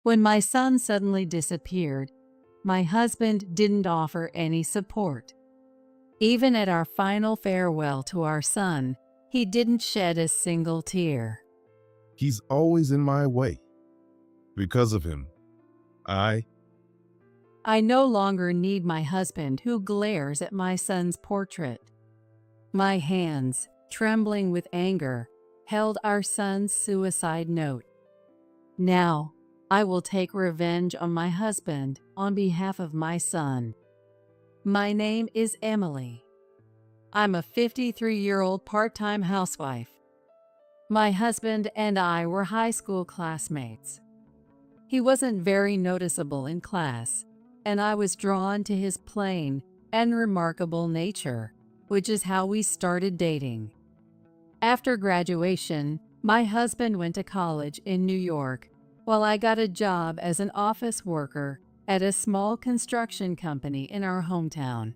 When my son suddenly disappeared, my husband didn't offer any support. Even at our final farewell to our son, he didn't shed a single tear. He's always in my way. Because of him, I I no longer need my husband who glares at my son's portrait. My hands, trembling with anger, held our son's suicide note. Now, I will take revenge on my husband on behalf of my son. My name is Emily. I'm a 53-year-old part-time housewife. My husband and I were high school classmates. He wasn't very noticeable in class, and I was drawn to his plain and remarkable nature, which is how we started dating. After graduation, my husband went to college in New York, while I got a job as an office worker at a small construction company in our hometown.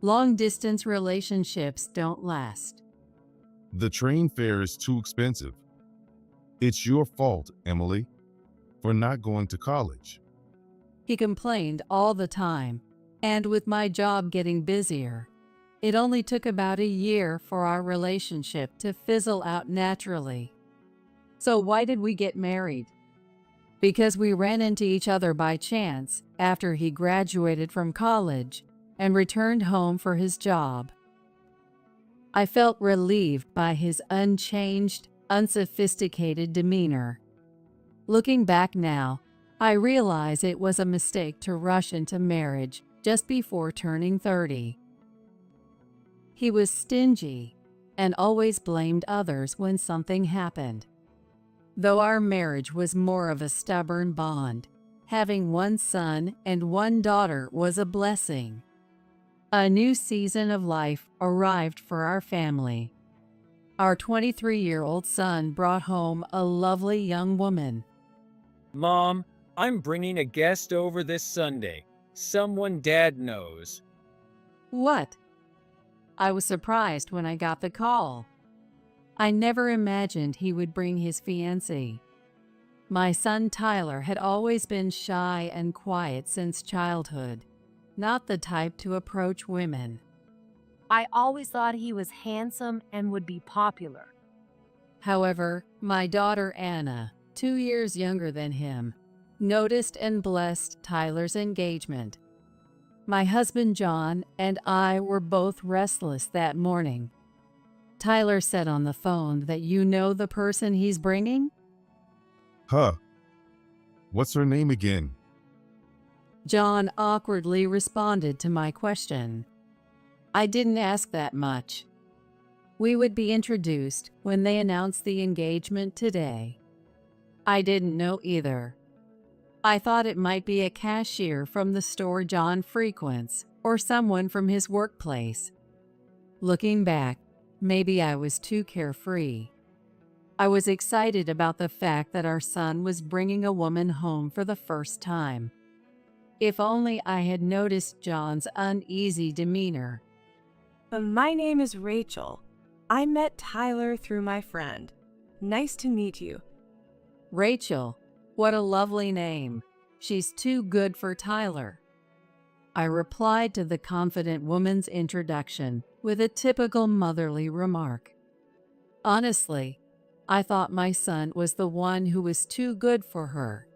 Long-distance relationships don't last. The train fare is too expensive. It's your fault, Emily, for not going to college. He complained all the time, and with my job getting busier, it only took about a year for our relationship to fizzle out naturally. So why did we get married? Because we ran into each other by chance after he graduated from college and returned home for his job. I felt relieved by his unchanged, unsophisticated demeanor. Looking back now, I realize it was a mistake to rush into marriage just before turning 30. He was stingy and always blamed others when something happened. Though our marriage was more of a stubborn bond, having one son and one daughter was a blessing. A new season of life arrived for our family. Our 23-year-old son brought home a lovely young woman. Mom, I'm bringing a guest over this Sunday. Someone Dad knows. What? I was surprised when I got the call. I never imagined he would bring his fiancée. My son Tyler had always been shy and quiet since childhood, not the type to approach women. I always thought he was handsome and would be popular. However, my daughter Anna, 2 years younger than him, noticed and blessed Tyler's engagement. My husband John and I were both restless that morning. Tyler said on the phone that you know the person he's bringing? Huh. What's her name again? John awkwardly responded to my question. I didn't ask that much. We would be introduced when they announced the engagement today. I didn't know either. I thought it might be a cashier from the store John frequents or someone from his workplace. Looking back, maybe I was too carefree. I was excited about the fact that our son was bringing a woman home for the first time. If only I had noticed John's uneasy demeanor. My name is Rachel. I met Tyler through my friend. Nice to meet you. Rachel, what a lovely name. She's too good for Tyler. I replied to the confident woman's introduction with a typical motherly remark. Honestly, I thought my son was the one who was too good for her.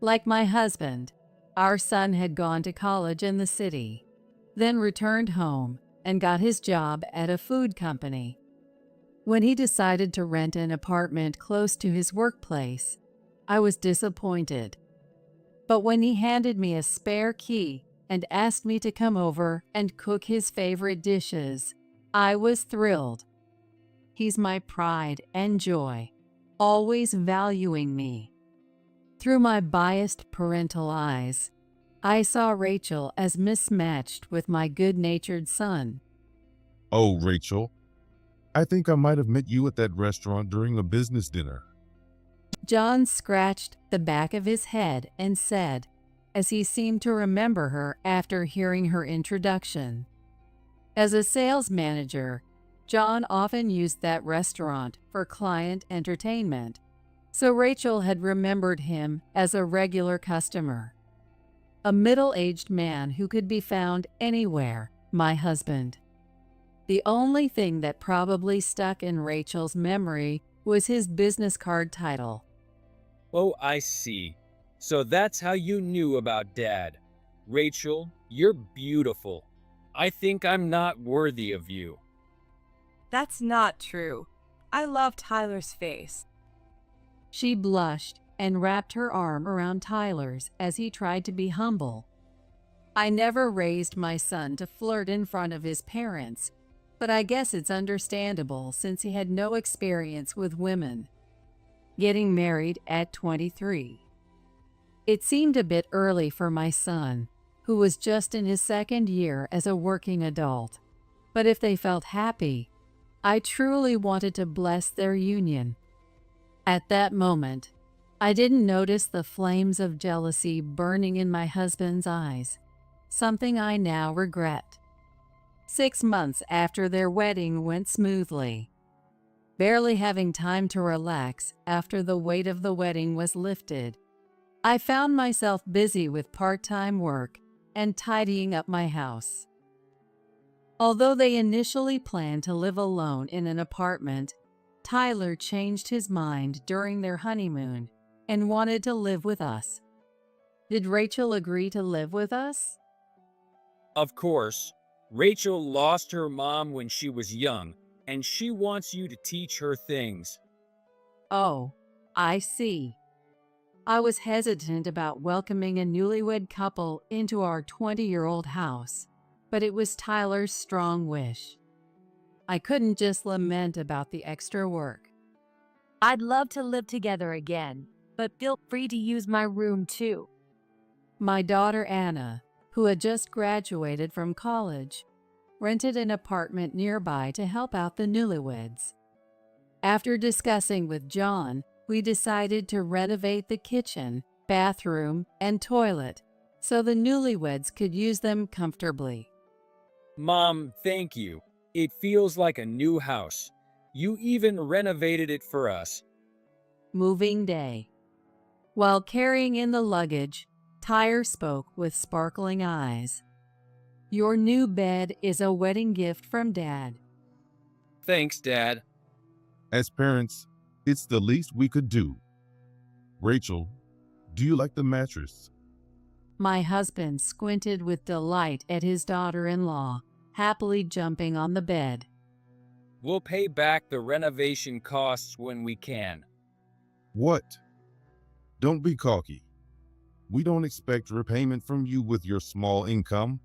Like my husband, our son had gone to college in the city, then returned home and got his job at a food company. When he decided to rent an apartment close to his workplace, I was disappointed. But when he handed me a spare key and asked me to come over and cook his favorite dishes, I was thrilled. He's my pride and joy, always valuing me. Through my biased parental eyes, I saw Rachel as mismatched with my good-natured son. Oh, Rachel. I think I might have met you at that restaurant during a business dinner. John scratched the back of his head and said, as he seemed to remember her after hearing her introduction. As a sales manager, John often used that restaurant for client entertainment, So Rachel had remembered him as a regular customer. A middle-aged man who could be found anywhere, my husband. The only thing that probably stuck in Rachel's memory was his business card title. Oh, I see. So that's how you knew about Dad. Rachel, you're beautiful. I think I'm not worthy of you. That's not true. I love Tyler's face. She blushed and wrapped her arm around Tyler's as he tried to be humble. I never raised my son to flirt in front of his parents, but I guess it's understandable since he had no experience with women. Getting married at 23. It seemed a bit early for my son, who was just in his second year as a working adult. But if they felt happy, I truly wanted to bless their union. At that moment, I didn't notice the flames of jealousy burning in my husband's eyes, something I now regret. 6 months after their wedding went smoothly, barely having time to relax after the weight of the wedding was lifted, I found myself busy with part-time work and tidying up my house. Although they initially planned to live alone in an apartment, Tyler changed his mind during their honeymoon and wanted to live with us. Did Rachel agree to live with us? Of course, Rachel lost her mom when she was young, and she wants you to teach her things. Oh, I see. I was hesitant about welcoming a newlywed couple into our 20-year-old house, but it was Tyler's strong wish. I couldn't just lament about the extra work. I'd love to live together again, but feel free to use my room too. My daughter Anna, who had just graduated from college, rented an apartment nearby to help out the newlyweds. After discussing with John, we decided to renovate the kitchen, bathroom, and toilet so the newlyweds could use them comfortably. Mom, thank you. It feels like a new house. You even renovated it for us. Moving day. While carrying in the luggage, Tyler spoke with sparkling eyes. Your new bed is a wedding gift from Dad. Thanks, Dad. As parents, it's the least we could do. Rachel, do you like the mattress? My husband squinted with delight at his daughter-in-law, happily jumping on the bed. We'll pay back the renovation costs when we can. What? Don't be cocky. We don't expect repayment from you with your small income.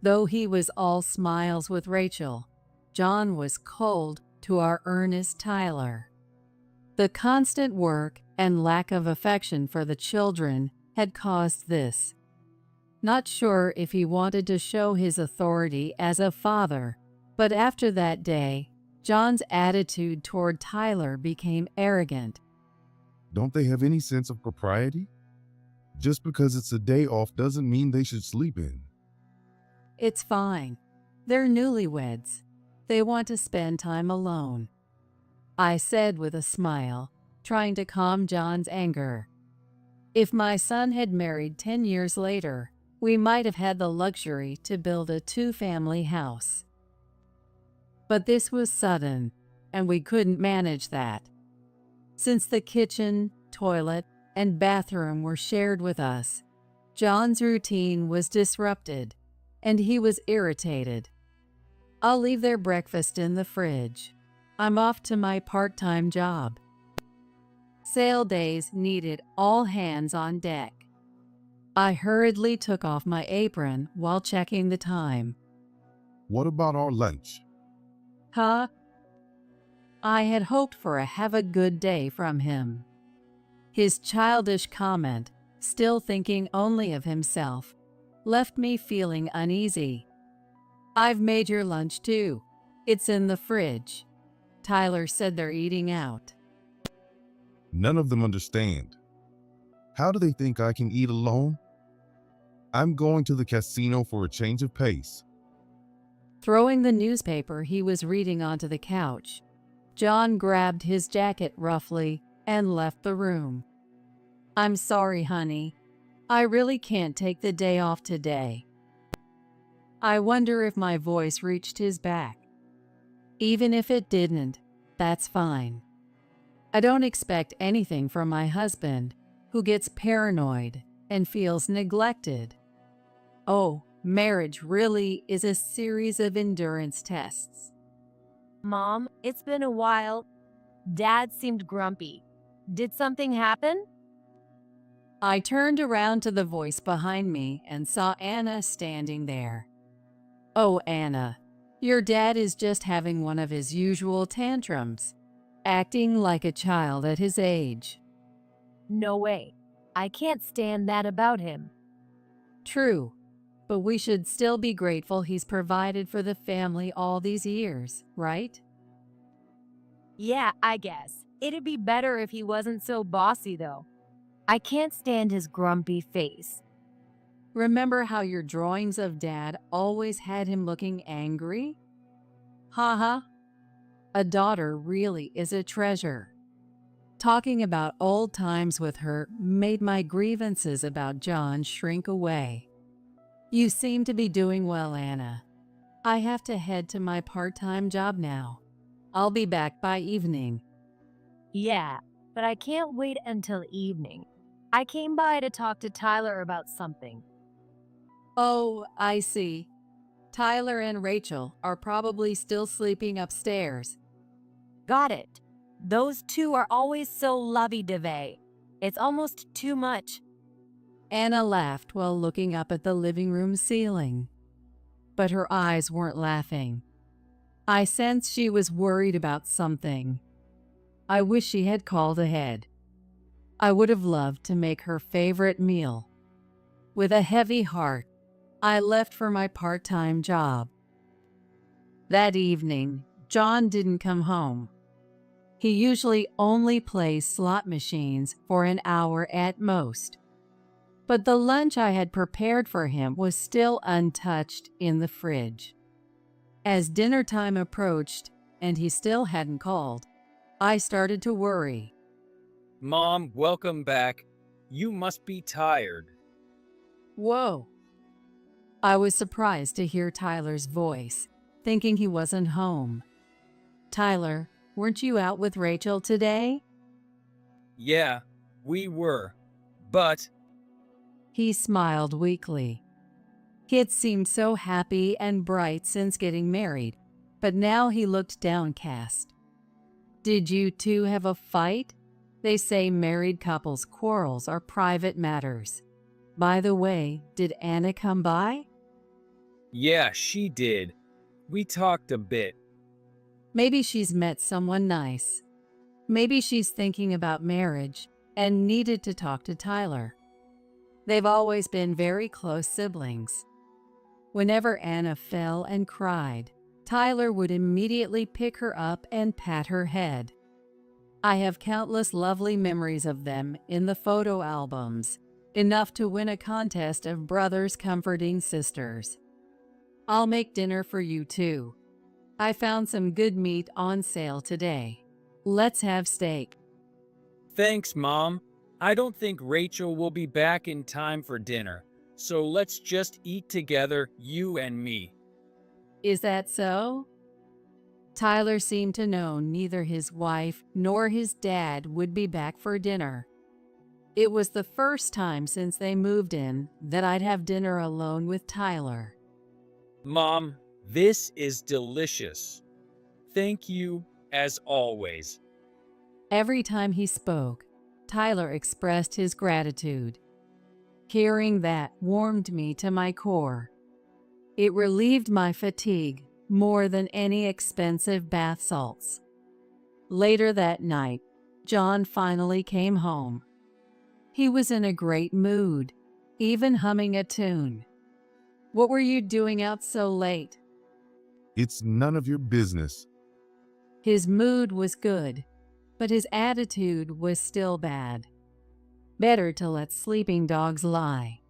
Though he was all smiles with Rachel, John was cold to our earnest Tyler. The constant work and lack of affection for the children had caused this. Not sure if he wanted to show his authority as a father, but after that day, John's attitude toward Tyler became arrogant. Don't they have any sense of propriety? Just because it's a day off doesn't mean they should sleep in. It's fine. They're newlyweds. They want to spend time alone, I said with a smile, trying to calm John's anger. If my son had married 10 years later, we might have had the luxury to build a 2-family house. But this was sudden, and we couldn't manage that. Since the kitchen, toilet, and bathroom were shared with us, John's routine was disrupted, and he was irritated. I'll leave their breakfast in the fridge. I'm off to my part-time job. Sale days needed all hands on deck. I hurriedly took off my apron while checking the time. What about our lunch? Huh? I had hoped for a have a good day from him. His childish comment, still thinking only of himself, left me feeling uneasy. I've made your lunch too. It's in the fridge. Tyler said they're eating out. None of them understand. How do they think I can eat alone? I'm going to the casino for a change of pace. Throwing the newspaper he was reading onto the couch, John grabbed his jacket roughly and left the room. I'm sorry, honey. I really can't take the day off today. I wonder if my voice reached his back. Even if it didn't, that's fine. I don't expect anything from my husband, who gets paranoid and feels neglected. Oh, marriage really is a series of endurance tests. Mom, it's been a while. Dad seemed grumpy. Did something happen? I turned around to the voice behind me and saw Anna standing there. Oh, Anna, your dad is just having one of his usual tantrums, acting like a child at his age. No way. I can't stand that about him. True, but we should still be grateful he's provided for the family all these years, right? Yeah, I guess. It'd be better if he wasn't so bossy, though. I can't stand his grumpy face. Remember how your drawings of Dad always had him looking angry? Haha. A daughter really is a treasure. Talking about old times with her made my grievances about John shrink away. You seem to be doing well, Anna. I have to head to my part-time job now. I'll be back by evening. Yeah, but I can't wait until evening. I came by to talk to Tyler about something. Oh, I see. Tyler and Rachel are probably still sleeping upstairs. Got it. Those two are always so lovey-dovey. It's almost too much. Anna laughed while looking up at the living room ceiling. But her eyes weren't laughing. I sensed she was worried about something. I wish she had called ahead. I would have loved to make her favorite meal. With a heavy heart, I left for my part-time job. That evening, John didn't come home. He usually only plays slot machines for an hour at most. But the lunch I had prepared for him was still untouched in the fridge. As dinner time approached and he still hadn't called, I started to worry. Mom, welcome back. You must be tired. Whoa. I was surprised to hear Tyler's voice, thinking he wasn't home. Tyler, weren't you out with Rachel today? Yeah, we were. But He smiled weakly. He had seemed so happy and bright since getting married, but now he looked downcast. Did you two have a fight? They say married couples' quarrels are private matters. By the way, did Anna come by? yeah, she did. We talked a bit. Maybe she's met someone nice. Maybe she's thinking about marriage and needed to talk to Tyler. They've always been very close siblings. Whenever Anna fell and cried, Tyler would immediately pick her up and pat her head. I have countless lovely memories of them in the photo albums, enough to win a contest of brothers comforting sisters. I'll make dinner for you too. I found some good meat on sale today. Let's have steak. Thanks, Mom. I don't think Rachel will be back in time for dinner, so let's just eat together, you and me. Is that so? Tyler seemed to know neither his wife nor his dad would be back for dinner. It was the first time since they moved in that I'd have dinner alone with Tyler. Mom, this is delicious. Thank you, as always. Every time he spoke, Tyler expressed his gratitude. Hearing that warmed me to my core. It relieved my fatigue more than any expensive bath salts. Later that night, John finally came home. He was in a great mood, even humming a tune. What were you doing out so late? It's none of your business. His mood was good, but his attitude was still bad. Better to let sleeping dogs lie.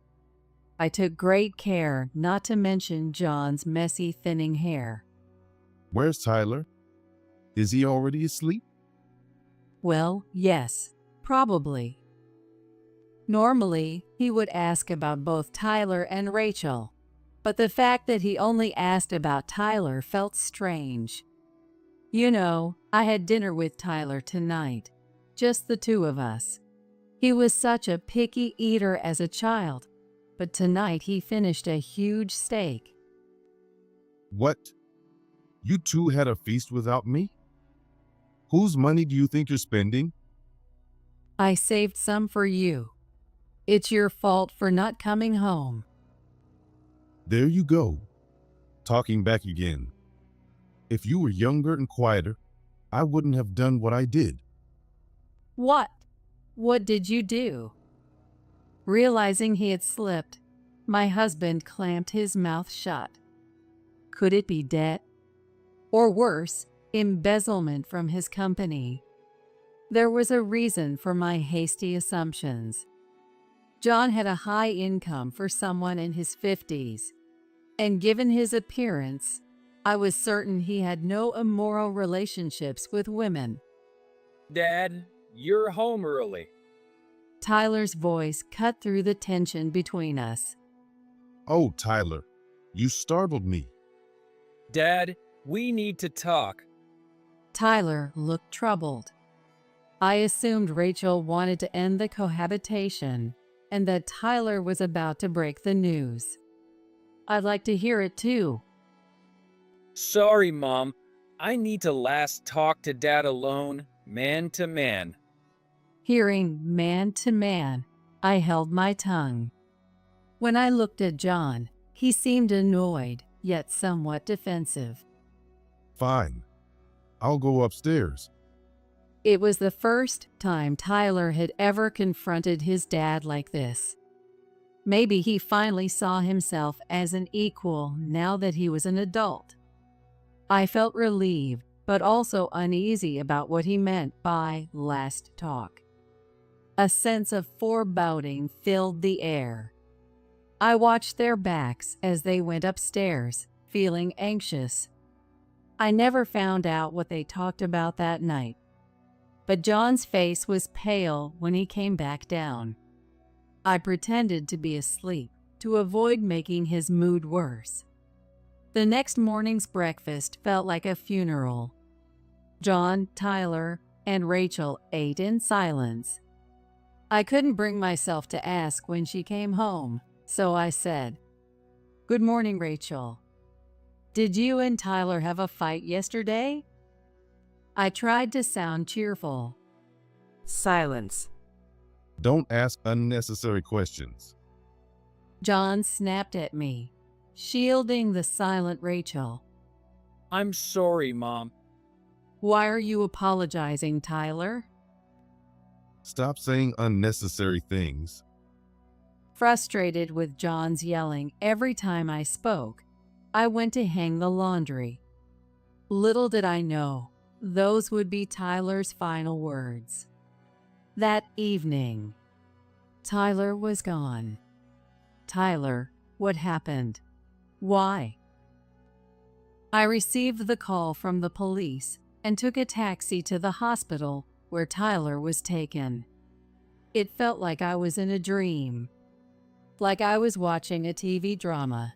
I took great care not to mention John's messy, thinning hair. Where's Tyler? Is he already asleep? Well, yes, probably. Normally, he would ask about both Tyler and Rachel, but the fact that he only asked about Tyler felt strange. You know, I had dinner with Tyler tonight, just the two of us. He was such a picky eater as a child, but tonight he finished a huge steak. What? You two had a feast without me? Whose money do you think you're spending? I saved some for you. It's your fault for not coming home. There you go, talking back again. If you were younger and quieter, I wouldn't have done what I did. What? What did you do? Realizing he had slipped, my husband clamped his mouth shut. Could it be debt? Or worse, embezzlement from his company? There was a reason for my hasty assumptions. John had a high income for someone in his 50s, and given his appearance, I was certain he had no immoral relationships with women. Dad, you're home early. Tyler's voice cut through the tension between us. Oh, Tyler, you startled me. Dad, we need to talk. Tyler looked troubled. I assumed Rachel wanted to end the cohabitation and that Tyler was about to break the news. I'd like to hear it too. Sorry, Mom. I need to last talk to Dad alone, man to man. Hearing man to man, I held my tongue. When I looked at John, he seemed annoyed, yet somewhat defensive. Fine. I'll go upstairs. It was the first time Tyler had ever confronted his dad like this. Maybe he finally saw himself as an equal now that he was an adult. I felt relieved, but also uneasy about what he meant by last talk. A sense of foreboding filled the air. I watched their backs as they went upstairs, feeling anxious. I never found out what they talked about that night, but John's face was pale when he came back down. I pretended to be asleep to avoid making his mood worse. The next morning's breakfast felt like a funeral. John, Tyler, and Rachel ate in silence. I couldn't bring myself to ask when she came home, so I said, "Good morning, Rachel. Did you and Tyler have a fight yesterday?" I tried to sound cheerful. Silence. Don't ask unnecessary questions. John snapped at me, shielding the silent Rachel. I'm sorry, Mom. Why are you apologizing, Tyler? Stop saying unnecessary things. Frustrated with John's yelling every time I spoke, I went to hang the laundry. Little did I know, those would be Tyler's final words. That evening, Tyler was gone. Tyler, what happened? Why? I received the call from the police and took a taxi to the hospital where Tyler was taken. It felt like I was in a dream, like I was watching a TV drama.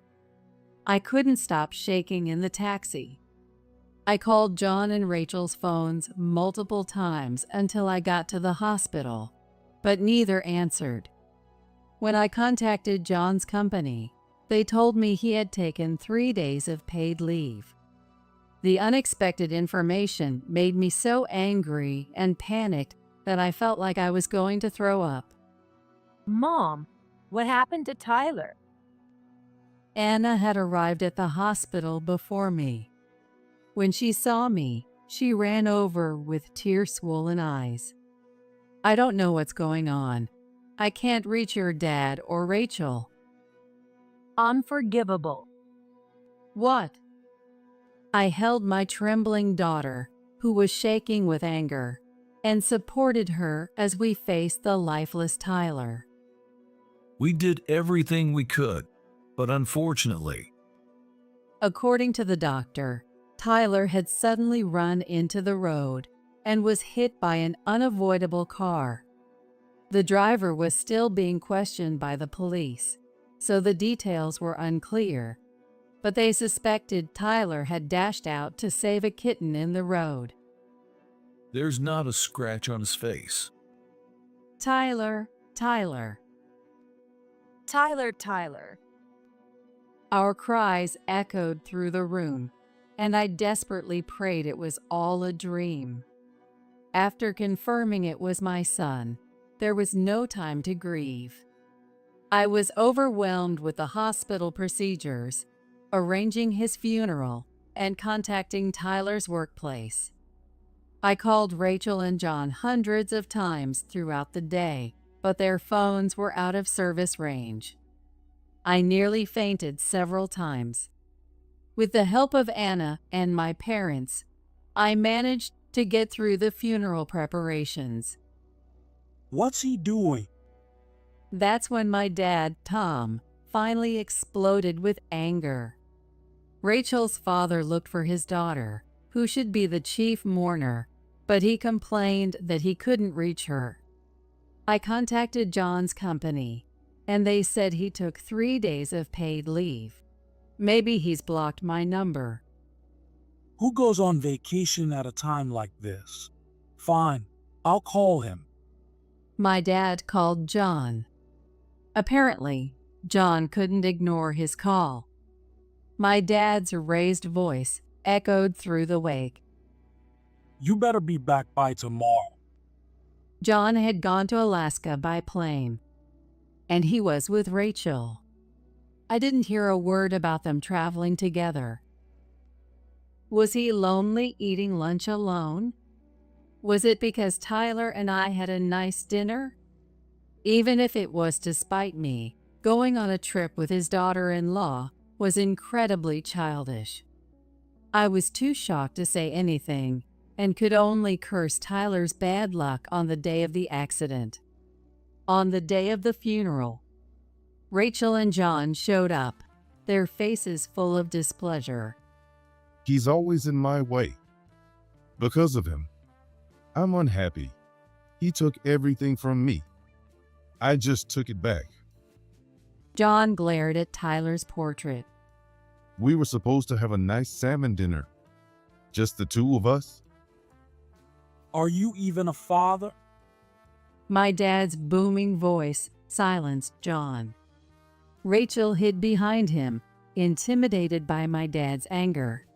I couldn't stop shaking in the taxi. I called John and Rachel's phones multiple times until I got to the hospital, but neither answered. When I contacted John's company, they told me he had taken 3 days of paid leave. The unexpected information made me so angry and panicked that I felt like I was going to throw up. Mom, what happened to Tyler? Anna had arrived at the hospital before me. When she saw me, she ran over with tear-swollen eyes. I don't know what's going on. I can't reach your dad or Rachel. Unforgivable. What? I held my trembling daughter, who was shaking with anger, and supported her as we faced the lifeless Tyler. We did everything we could, but unfortunately, According to the doctor, Tyler had suddenly run into the road, and was hit by an unavoidable car. The driver was still being questioned by the police, so the details were unclear, but they suspected Tyler had dashed out to save a kitten in the road. There's not a scratch on his face. Tyler, Tyler. Tyler, Tyler. Our cries echoed through the room, and I desperately prayed it was all a dream. After confirming it was my son, there was no time to grieve. I was overwhelmed with the hospital procedures, arranging his funeral, and contacting Tyler's workplace. I called Rachel and John hundreds of times throughout the day, but their phones were out of service range. I nearly fainted several times. With the help of Anna and my parents, I managed to get through the funeral preparations. What's he doing? That's when my dad, Tom, finally exploded with anger. Rachel's father looked for his daughter, who should be the chief mourner, but he complained that he couldn't reach her. I contacted John's company, and they said he took 3 days of paid leave. Maybe he's blocked my number. Who goes on vacation at a time like this? Fine, I'll call him. My dad called John. Apparently, John couldn't ignore his call. My dad's raised voice echoed through the wake. You better be back by tomorrow. John had gone to Alaska by plane, and he was with Rachel. I didn't hear a word about them traveling together. Was he lonely eating lunch alone? Was it because Tyler and I had a nice dinner? Even if it was to spite me, going on a trip with his daughter-in-law was incredibly childish. I was too shocked to say anything and could only curse Tyler's bad luck on the day of the accident. On the day of the funeral, Rachel and John showed up, their faces full of displeasure. He's always in my way. Because of him, I'm unhappy. He took everything from me. I just took it back. John glared at Tyler's portrait. We were supposed to have a nice salmon dinner. Just the two of us. Are you even a father? My dad's booming voice silenced John. Rachel hid behind him, intimidated by my dad's anger.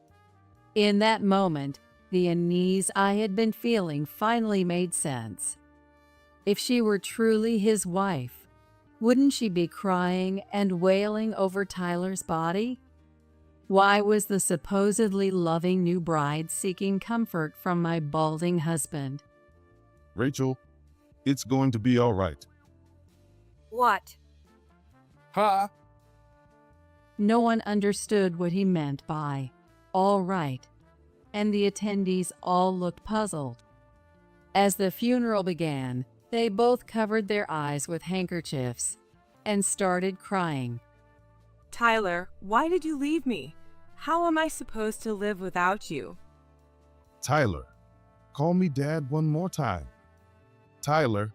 In that moment, the unease I had been feeling finally made sense. If she were truly his wife, wouldn't she be crying and wailing over Tyler's body? Why was the supposedly loving new bride seeking comfort from my balding husband? Rachel, it's going to be all right. What? Huh? No one understood what he meant by all right, and the attendees all looked puzzled. As the funeral began, they both covered their eyes with handkerchiefs and started crying. Tyler, why did you leave me? How am I supposed to live without you? Tyler, call me Dad one more time. Tyler.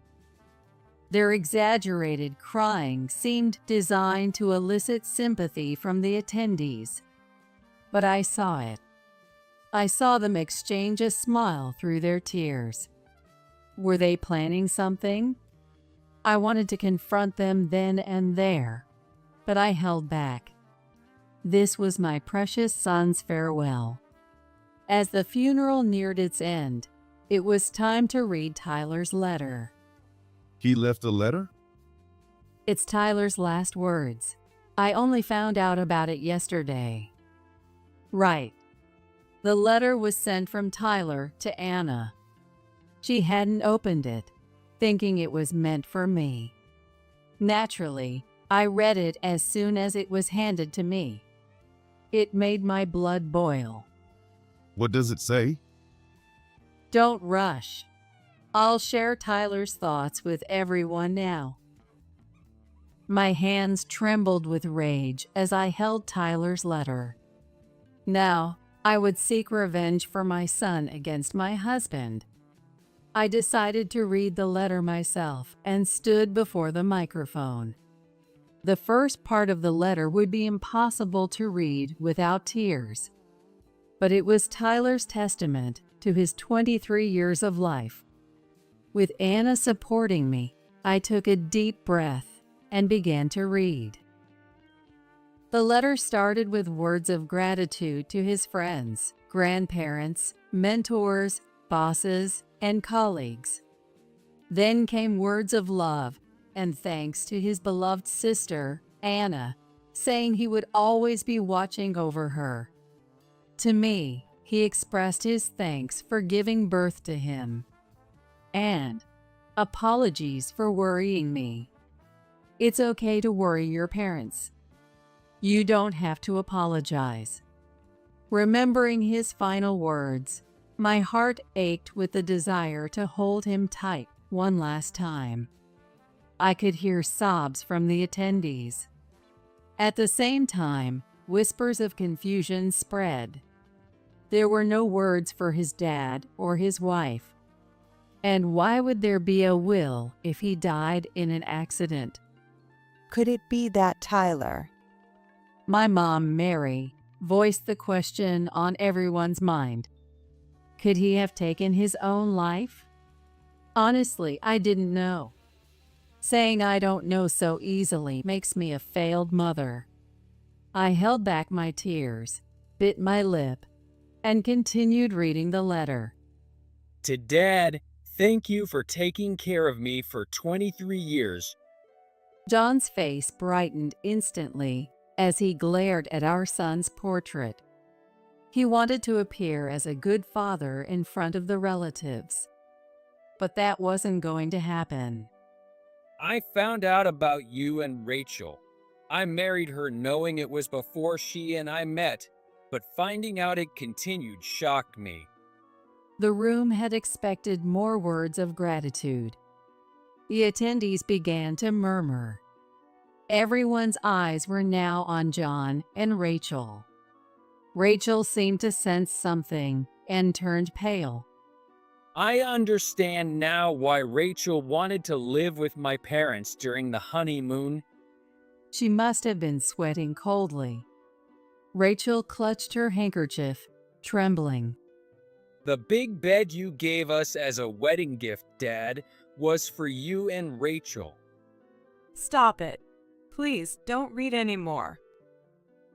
Their exaggerated crying seemed designed to elicit sympathy from the attendees. But I saw it. I saw them exchange a smile through their tears. Were they planning something? I wanted to confront them then and there, but I held back. This was my precious son's farewell. As the funeral neared its end, it was time to read Tyler's letter. He left a letter? It's Tyler's last words. I only found out about it yesterday. Right. The letter was sent from Tyler to Anna. She hadn't opened it, thinking it was meant for me. Naturally, I read it as soon as it was handed to me. It made my blood boil. What does it say? Don't rush. I'll share Tyler's thoughts with everyone now. My hands trembled with rage as I held Tyler's letter. Now, I would seek revenge for my son against my husband, I decided to read the letter myself and stood before the microphone. The first part of the letter would be impossible to read without tears, but it was Tyler's testament to his 23 years of life. With Anna supporting me, I took a deep breath and began to read. The letter started with words of gratitude to his friends, grandparents, mentors, bosses, and colleagues. Then came words of love and thanks to his beloved sister, Anna, saying he would always be watching over her. To me, he expressed his thanks for giving birth to him, and apologies for worrying me. It's okay to worry your parents. You don't have to apologize. Remembering his final words, my heart ached with the desire to hold him tight one last time. I could hear sobs from the attendees. At the same time, whispers of confusion spread. There were no words for his dad or his wife. And why would there be a will if he died in an accident? Could it be that Tyler? My mom, Mary, voiced the question on everyone's mind. Could he have taken his own life? Honestly, I didn't know. Saying I don't know so easily makes me a failed mother. I held back my tears, bit my lip, and continued reading the letter. To Dad, thank you for taking care of me for 23 years. John's face brightened instantly as he glared at our son's portrait. He wanted to appear as a good father in front of the relatives. But that wasn't going to happen. I found out about you and Rachel. I married her knowing it was before she and I met, but finding out it continued shocked me. The room had expected more words of gratitude. The attendees began to murmur. Everyone's eyes were now on John and Rachel. Rachel seemed to sense something and turned pale. I understand now why Rachel wanted to live with my parents during the honeymoon. She must have been sweating coldly. Rachel clutched her handkerchief, trembling. The big bed you gave us as a wedding gift, Dad, was for you and Rachel. Stop it. Please, don't read anymore.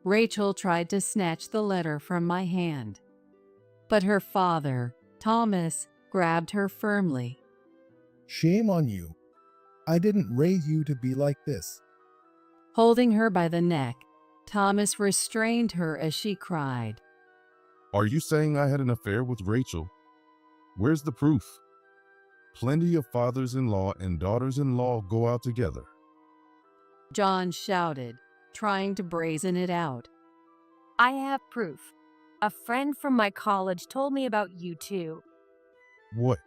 Rachel tried to snatch the letter from my hand, but her father, Thomas, grabbed her firmly. Shame on you. I didn't raise you to be like this. Holding her by the neck, Thomas restrained her as she cried. Are you saying I had an affair with Rachel? Where's the proof? Plenty of fathers-in-law and daughters-in-law go out together. John shouted, trying to brazen it out. I have proof. A friend from my college told me about you too. What?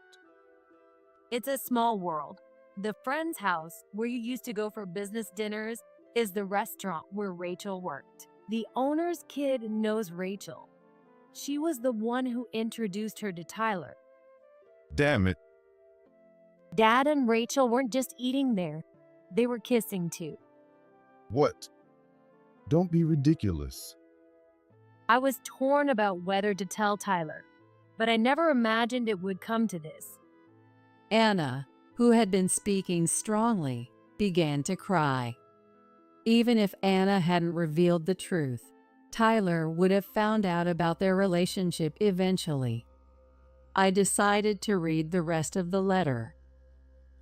It's a small world. The friend's house, where you used to go for business dinners, is the restaurant where Rachel worked. The owner's kid knows Rachel. She was the one who introduced her to Tyler. Damn it. Dad and Rachel weren't just eating there. They were kissing too. What? Don't be ridiculous. I was torn about whether to tell Tyler, but I never imagined it would come to this. Anna, who had been speaking strongly, began to cry. Even if Anna hadn't revealed the truth, Tyler would have found out about their relationship eventually. I decided to read the rest of the letter.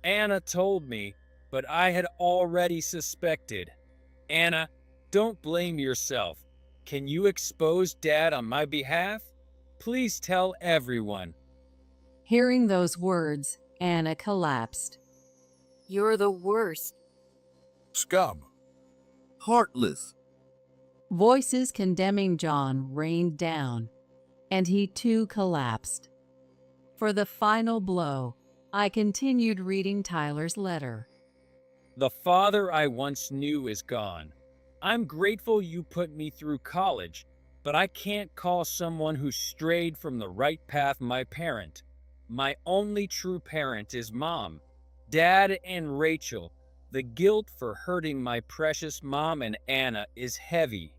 Anna told me, but I had already suspected. Anna, don't blame yourself. Can you expose Dad on my behalf? Please tell everyone. Hearing those words, Anna collapsed. You're the worst. Scum. Heartless. Voices condemning John rained down, and he too collapsed. For the final blow, I continued reading Tyler's letter. The father I once knew is gone. I'm grateful you put me through college, but I can't call someone who strayed from the right path my parent. My only true parent is Mom, Dad, and Rachel. The guilt for hurting my precious mom and Anna is heavy.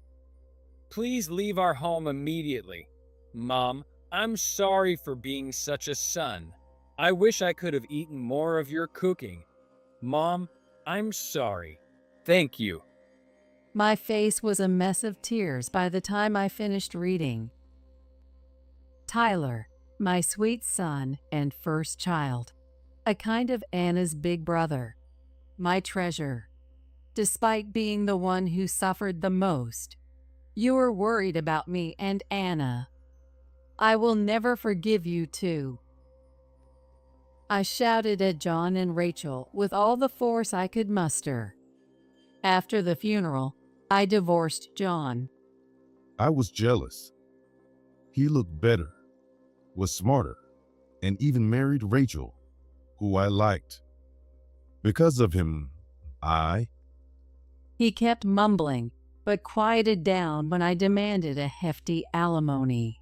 Please leave our home immediately. Mom, I'm sorry for being such a son. I wish I could have eaten more of your cooking. Mom, I'm sorry. Thank you. My face was a mess of tears by the time I finished reading. Tyler, my sweet son and first child, a kind of Anna's big brother, my treasure. Despite being the one who suffered the most, you were worried about me and Anna. I will never forgive you too. I shouted at John and Rachel with all the force I could muster. After the funeral, I divorced John. I was jealous. He looked better, was smarter, and even married Rachel, who I liked. Because of him, He kept mumbling, but quieted down when I demanded a hefty alimony.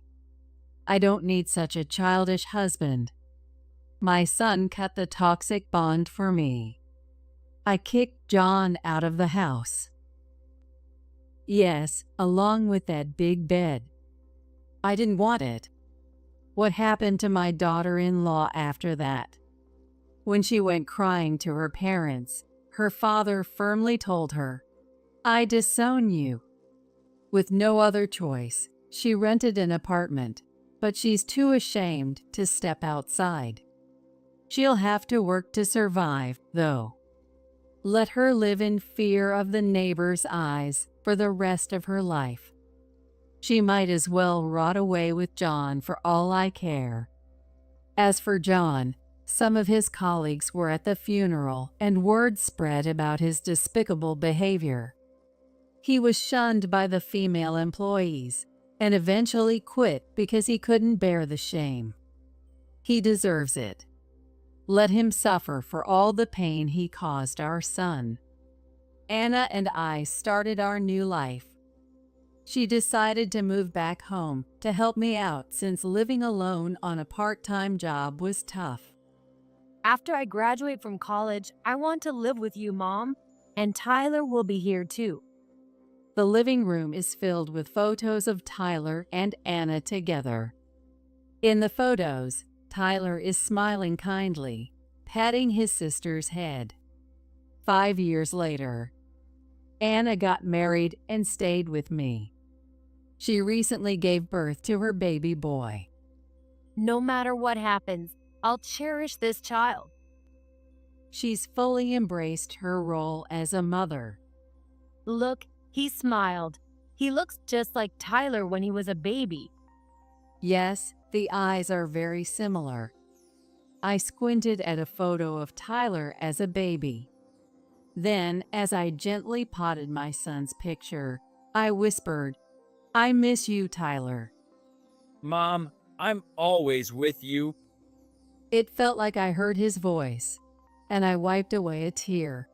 I don't need such a childish husband. My son cut the toxic bond for me. I kicked John out of the house. Yes, along with that big bed. I didn't want it. What happened to my daughter-in-law after that? When she went crying to her parents, her father firmly told her, "I disown you." With no other choice, she rented an apartment, but she's too ashamed to step outside. She'll have to work to survive, though. Let her live in fear of the neighbors' eyes for the rest of her life. She might as well rot away with John for all I care. As for John, some of his colleagues were at the funeral and word spread about his despicable behavior. He was shunned by the female employees and eventually quit because he couldn't bear the shame. He deserves it. Let him suffer for all the pain he caused our son. Anna and I started our new life. She decided to move back home to help me out since living alone on a part-time job was tough. After I graduate from college, I want to live with you, Mom, and Tyler will be here too. The living room is filled with photos of Tyler and Anna together. In the photos, Tyler is smiling kindly, patting his sister's head. 5 years later, Anna got married and stayed with me. She recently gave birth to her baby boy. No matter what happens, I'll cherish this child. She's fully embraced her role as a mother. Look, he smiled. He looks just like Tyler when he was a baby. Yes, the eyes are very similar. I squinted at a photo of Tyler as a baby. Then, as I gently potted my son's picture, I whispered, "I miss you, Tyler." Mom, I'm always with you. It felt like I heard his voice, and I wiped away a tear.